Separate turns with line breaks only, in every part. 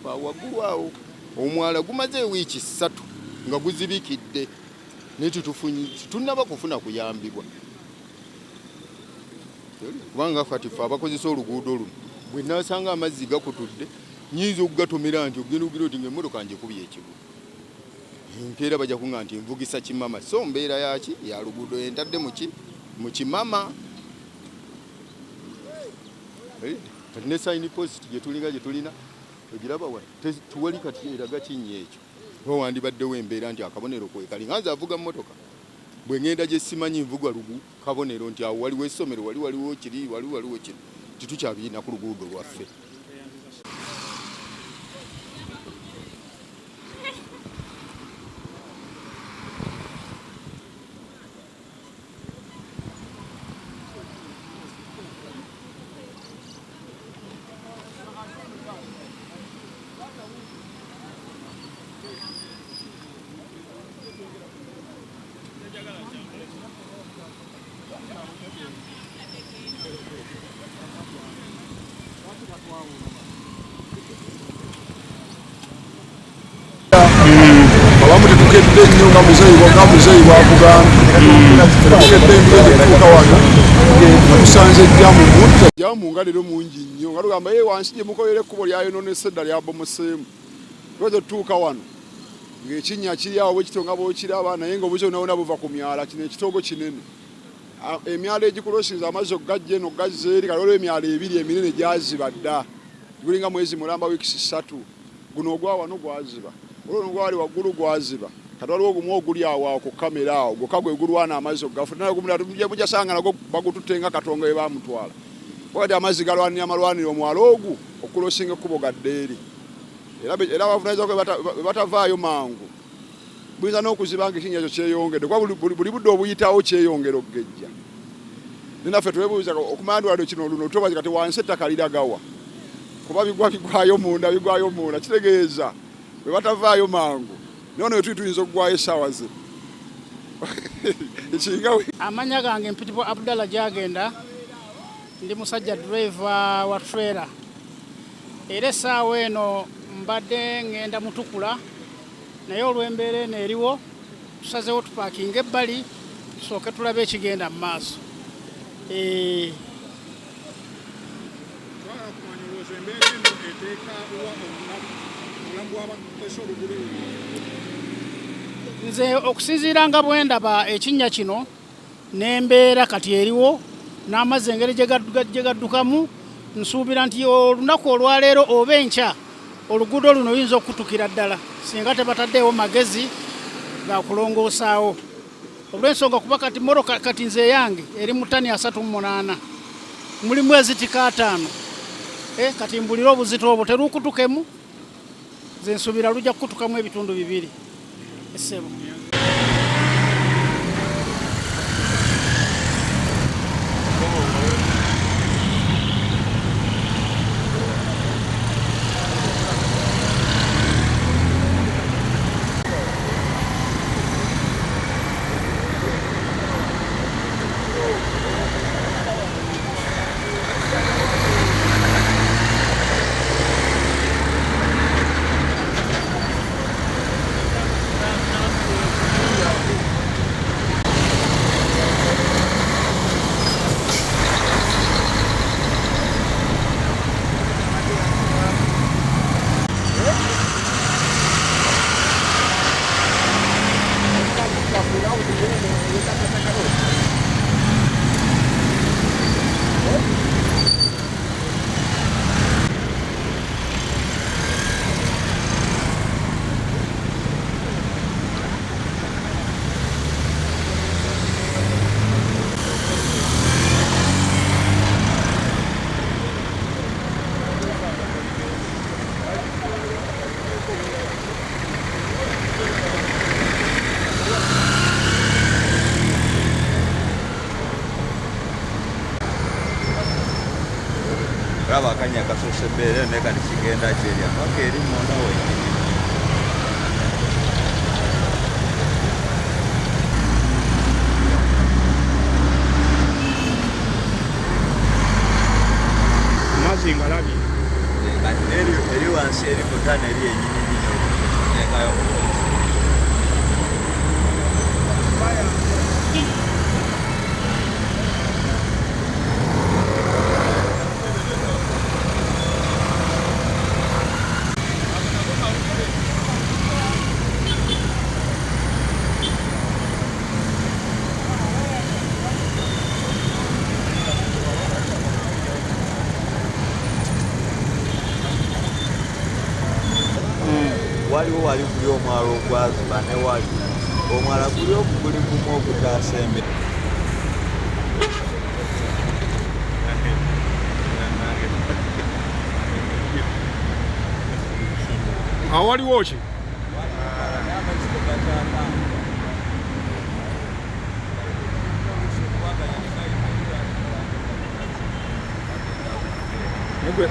waggulu awo omwala gumaze wiiki 3 nga guzibikidde tunnaba kufuna kuyambibwa kubanga fatifa abakozesa oluguudo luno bwe nasanga amazzi gakutudde nyinza okugatomera nti ogenugira oti ng'emmotoka njekubye ekigo empeera bajja kuŋŋa nti nvugisa kimama so mbeera yaki ya luguudo entadde mu kimama ne sign post gye tulina ogiraba wa tuwali kati eraga kinnya ekyo wandibaddewo embeera nti akabonero kwekali nga nze avuga mmotoka bwe ngenda gye simanyi nvuga kabonero nti awo waliwo essomero waliwo kiri waliwo kiri titukyabirina ku luguudo lwaffe.
Abamu tetukedde nnyo nga muzeeyi bwakugambye tetukedde nnyo tetuuka wano tusanze jamu nga leero mungi nnyo nga tugamba wansi gye mukolera ekkubo lyayononese edda lyabomoseemu lweze tutuuka wano ng'ekinnya kiri awo bwe kito nga bw'okiraba naye ng'obuze bunaabona buva ku myala kino ekitoogo kinene emyala egikulosinza amazzi okugajja eno gazza eri kati waliwo emyala 2 eminene gyaziba dda gulinga mwezi mulamba wiikisi 3 guno ogwa wano gwaziba olwo gwali waggulu gwaziba kati waliwo ogumu oguli awo ku kamera awo gwokka gwe gulwana amazzi okugafuna naye gumulala mujasanga nagwo bagututenga katonga we bamutwala wakati amazzi galwanira amalwaniro omwalo ogwo okulosinga ekkubo gadde eri era bavunanyizibwa kwe batavaayo mangu buyinza n'okuziba nga ekinnya ekyo kyeyongedde kuba buli budde obuyitawo kyeyongera okugejja ninaffe twebuuza okumanya ndwaliro kino luno tubaza kati wansi ettaka liragawa kuba bigwayo munda kitegeeza bwe batavaayo mangu nono we tuli tuyinza okugwayo essaawa ze
amanya gange mpitibwa Abdallah Jagenda ndi musajja driver wa trailer era essaawa eno mbadde ngenda mutukula naye olw'embeera eno eriwo tusazeewo tupaakinga ebbali tusooke tulabe ekigenda mu maaso. Nze okusinziira nga bwe ndaba ekinnya kino n'embeera kati eriwo n'amazzi engeri gye gaddukamu nsuubira nti olunaku olwaleero oba enkya oluguudo luno luyinza okutukira ddala singa tebataddeewo magezi ga kulongoosaawo olw'ensonga kuba kati mmotoka kati nze yange eri mu ttani 38 mulimu ezitika 5 kati mbulira obuzito obwo terukutukemu nze nsuubira lujja kukutukamu ebitundu 2 essebo.
Raba kanya kasose mbere neka nikigenda kyeria mpaka eri munda wenyini
mazinga labi
ngati basi eri ku ttani eri yennyini nnyo okuteekayo waliwo wali guli omwala ogwaziba ne wali omwala guli okuguli gumu okutaasa embe
awaliwo ki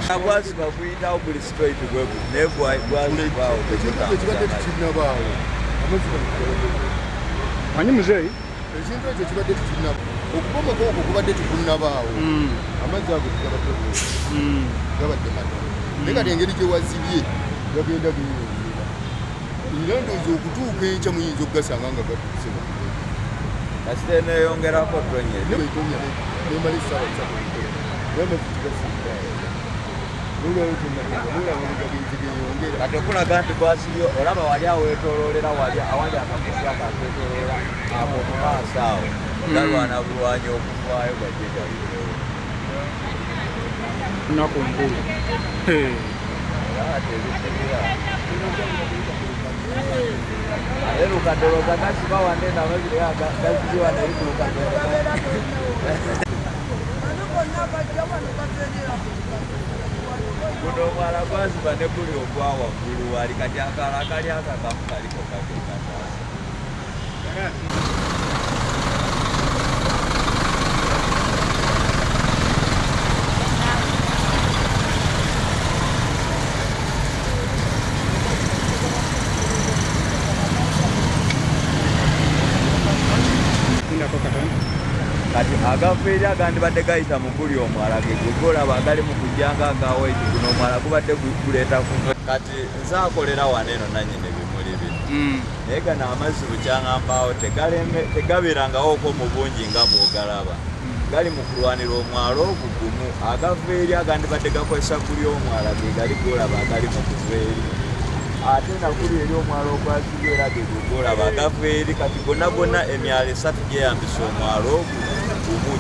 agwaziba kuyitawo buli straight gwe naye gwazibaawo
ekibadde tukirinabaawo
manyi muzeeyi
ekintu ekyo kibadde tukirinaba okubomoka okwo kubadde tukunnabaawo amazzi ago tugabadde gabadde matono naye kati engeri gye wazibye gagenda geyongera era ndowooza okutuuka enkya muyinza okugasanga nga gatuuse
kasite neeyongerako tonye
nemala essaawa ssatu n'amazzi tugasinga
kati okulaga nti gwasibye olaba wali aweetooloolera wali awali akakusi akaketoloola ako mu maaso awo galwana bulwanyi okuvaayo gajjegabirewo
nnaku nkulu
ate lukadoloza gasiba wanne namabire gazibiwa naye ku lukadoloza guno omwala gwaziba ne guli ogwa waggulu wali kati akala akali akakamu kaliko kakekataasa kati agaffeeri agandibadde gayita mu guli omwala ge golaba agali mu kujjanga agawaiti guno omwala gubadde guleeta ku kati nze akolera wano eno nannyini ebimuli bino naye gano amazzi bukyangambaawo tegabeerangawo ko mu bungi nga bw'ogalaba gali mu kulwanira omwala ogugumu agaffeeri agandibadde gakozesa guli omwala ge gali golaba agali mu kuveeri ate naguli eri omwala ogwazibeera ge gugolaba agaffeeri kati gonna gonna emyalo esatu gyeyambisa omwala ogu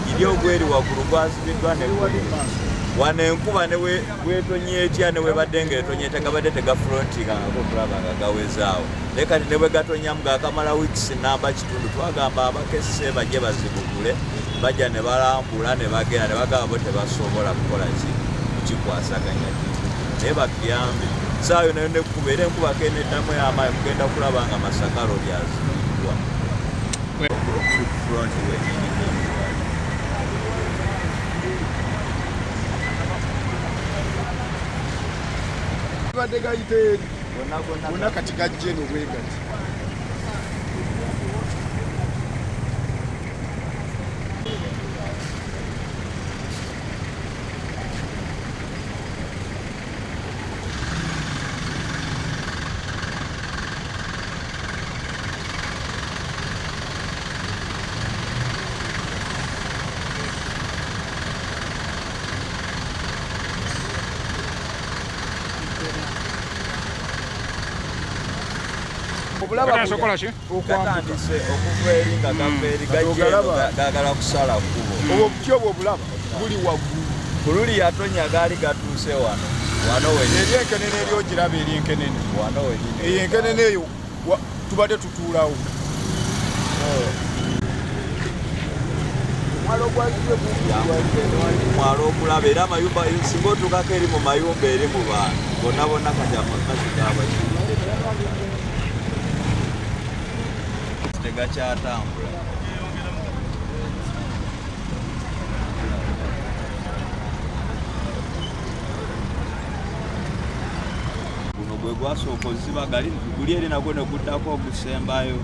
giri ogweri waggulu gwazibiddwa neguli wano enkuba bwetonye etya ne webadde ngaetonye tegabadde tegafulontingangako kulaba nga gawezaawo naye kati ne bwe gatonyamu gaakamala wiikisi namba kitundu twagamba abakesise bajje bazibugule bajja ne balambula ne bagenda ne bagamba bo tebasobola kukola ki kukikwasaganya naye bakiyambe saayo nayo nekkuba era enkuba keneddamu y'amaanyi mugenda kulaba nga Masaka lyazibiddwa front wenyini
badde gayita eri gonna kati gajje nobwegati
gatandise okuva eri nga gaveeri gagala kusala kkubo
obwo buty obwo obulaba buli waggulu
ku luli yatonya gaali gatuuse wano
eri enkenene eri ogiraba eri enkenene
wano wenyini
eyo enkenene eyo tubadde tutuulawo
mwala okulaba era amayumba singa otuukako eri mu mayumba eri mu bantu bonna bonna kati amakazi gaabakiride tegakyatambula guno gwe gwasooka oziba guli eri nagwo ne guddako ogusembayo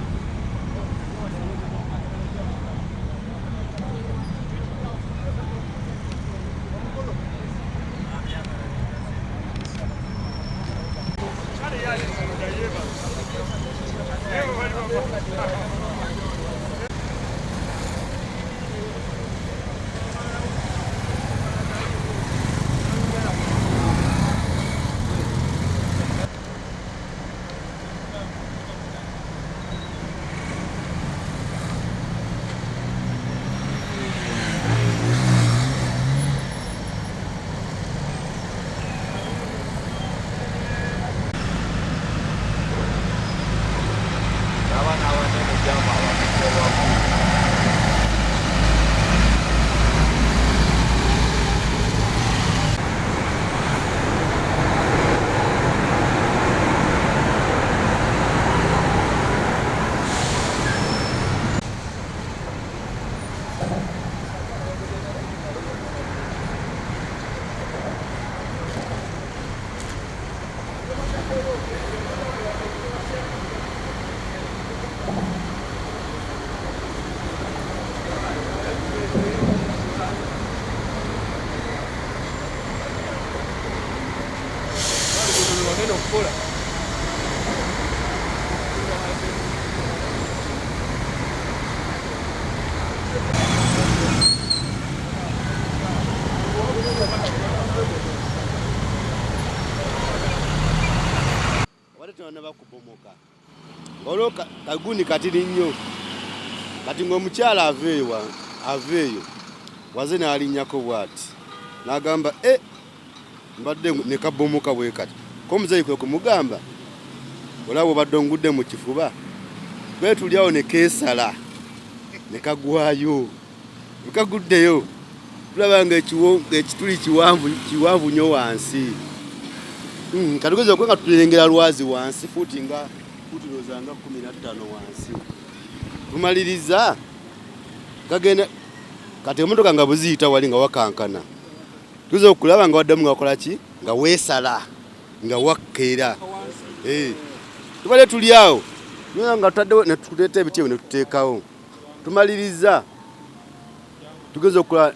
Olwo kaguni katiri nnyo kati ng'omukyala aveeyo waze n'alinnyako bw'ati n'agamba mbadde ne kabomoka bwe kati ko muzeeyi kwe kumugamba olaba obadde ongudde mu kifuba gwe tuli awo ne keesala ne kagwayo bwe kaguddeyo tulaba ng'ekituli kiwanvu nnyo wansi katugeze okwe nga tulengera lwazi wansi fuuti rozanga 15 wansi tumaliriza kagenda kati emotoka nga buziyita wali nga wakankana tuze okulaba nga waddamu nga wakola ki nga weesala nga wakkeera tubale tuli awo nga tutaddewo ne tuleeta ebiti ebyo ne tuteekawo tumaliriza tugeze okulaba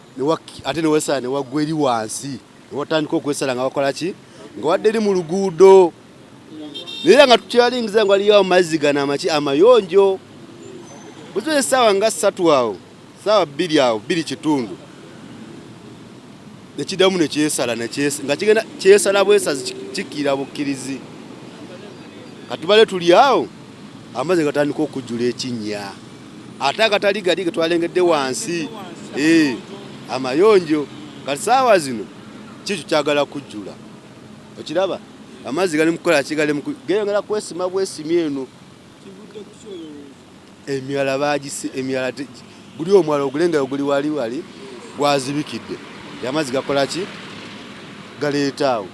ate ne weesala ne waggwa eri wansi ne watandika okwesala nga wakola ki nga wadde eri mu luguudo naye nga tukyalingiza nga waliyo amazzi gano amayonjo buzibu essaawa nga 3 awo ssaawa 2 awo 2 kitundu nekiddamu nekyesala nga kigenda kyesala bwesazi kikkira bukkirizi katubale tuli awo amazzi gatandika okujjula ekinnya ate agatali gali ge twalengedde wansi amayonjo kati ssaawa zino kikyo kyagala kujjula okiraba amazzi gali mukola kigali geyongera kwesima bwesimye eno emyala guli omwala ogulenga oguli wali gwazibikidde amazzi gakola ki galeeta awo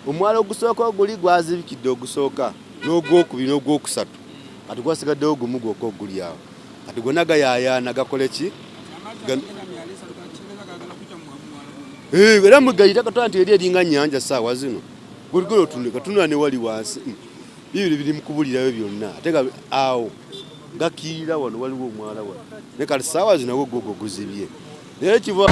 omwala ogusooka oguli gwazibikidde ogusooka n'ogwokubiri n'ogwokusatu kati gwasigaddewo gumu gwokka oguli awo kati gonna gayayaana gakole ki era mugayita katwala nti eri eringa nnyanja ssaawa zino guligolo katunula ne wali wansi bibiri biri mukubulirayo byonna ate nga awo gakiira wano waliwo omwala wano ne kati ssaawa zino nawo gwogo guzibye naye kiva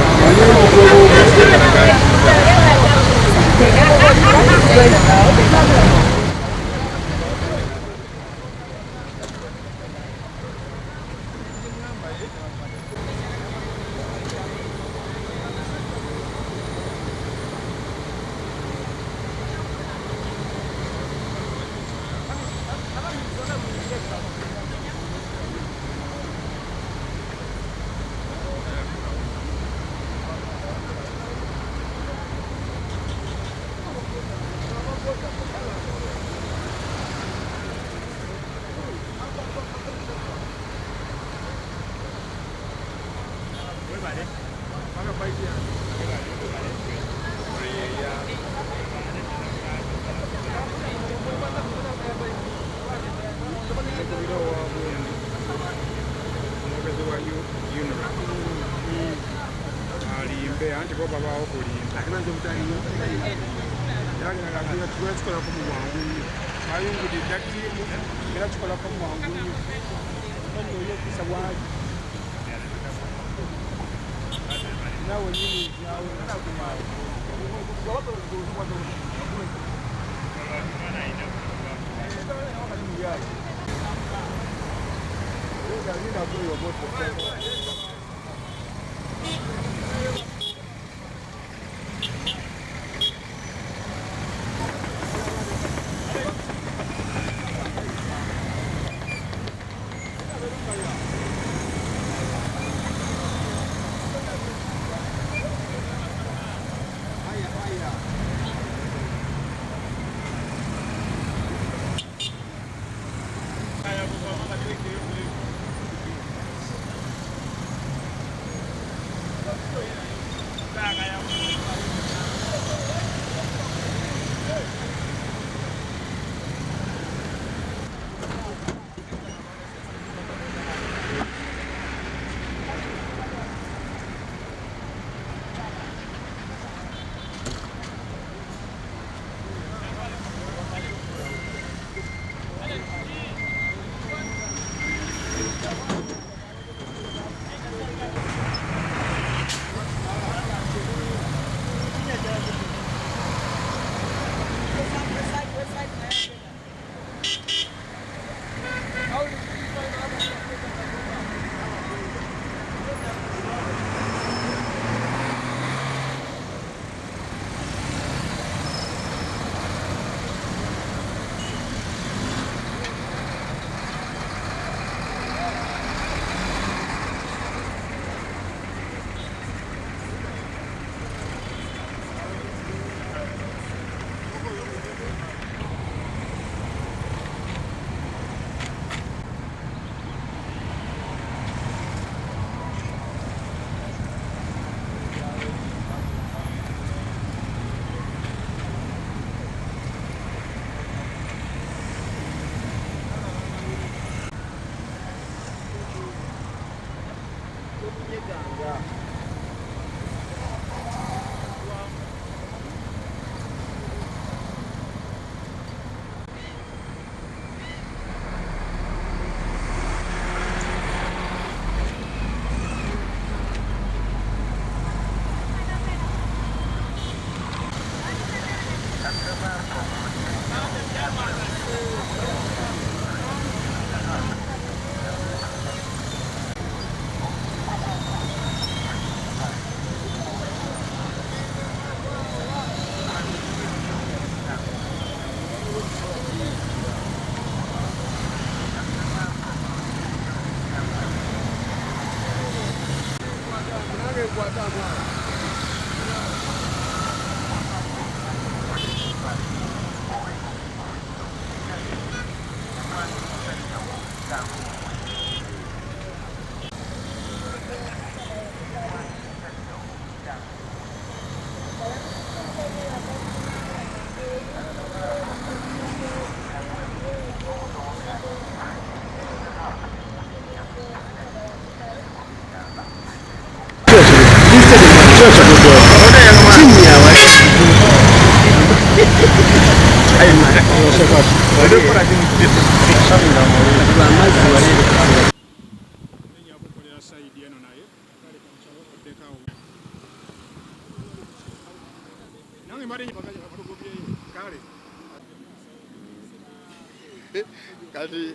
Kati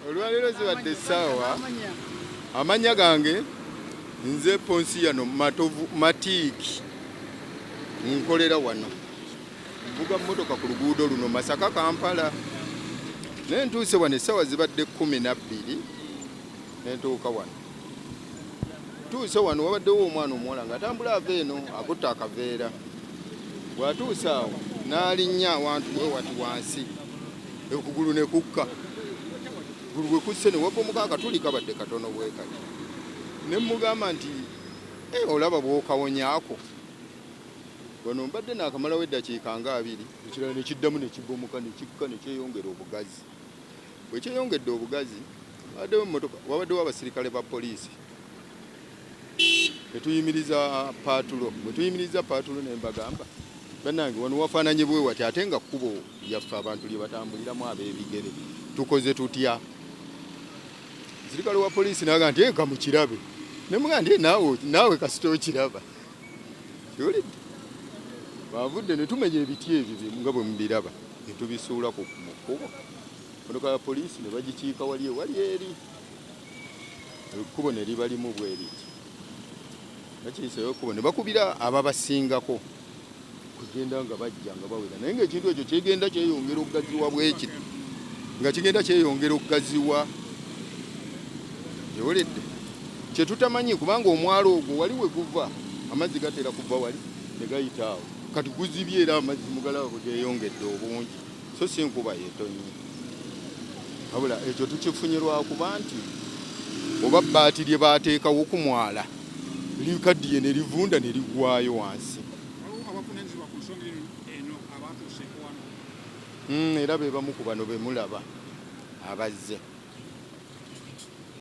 olwaleero zibadde essaawa amanya gange nze Ponsiyano Matovu Matiiki nkolera wano mvuga mmotoka ku luguudo luno Masaka Kampala naye ntuuse wano essaawa zibadde 12 nentuuka wano tuuse wano wabaddewo omwana omuwala ng'atambula ava eno akutta akaveera bw'atuuse awo n'alinnya awantu we wati wansi okugulu ne kukka gulu bwe kusse ne wabbomuka akatuli kabadde katono bwe kati ne mmugamba nti olaba bw'okawonyaako wano mbadde naakamalawo eddakiika nga 2 ekirala ne kiddamu ne kibbomuka ne kikka ne kyeyongera obugazi bwe kyeyongedde obugazi wabaddewo emmotoka wabaddewo abasirikale ba poliisi netuyimiriza paatulo bwe tuyimiriza paatulo ne mbagamba bannange wano wafaananye bwe wati ate nga kkubo yaffe abantu lye batambuliramu ab'ebigere tukoze tutya sirikale wa poliisi naga nti eka mukirabe nemuga nti naawe kasita okiraba yolidde bavudde ne tumenya ebiti ebyo nga bwe mubiraba ne tubisuula ku mukubo motoka ya poliisi ne bagikiika wali eri ekkubo ne liba limu bwe liti bakiyiseyo ekkubo ne bakubira ababasingako kugenda nga bajja nga bawera naye ng'ekintu ekyo kigenda kyeyongera okugaziwa bweki nga kigenda kyeyongera okugaziwa ewoledde kyetutamanyi kubanga omwalo ogwo wali we guva amazzi gatera kuva wali ne gayita awo kati guzibye era amazzi mugalaba bwe geeyongedde obungi so si nkuba yetonyi wabula ekyo tukifunye lwakuba nti oba bbaati lye baateekawo ku mwala likaddiye ne livunda ne ligwayo wansi era be bamu ku bano be mulaba abazze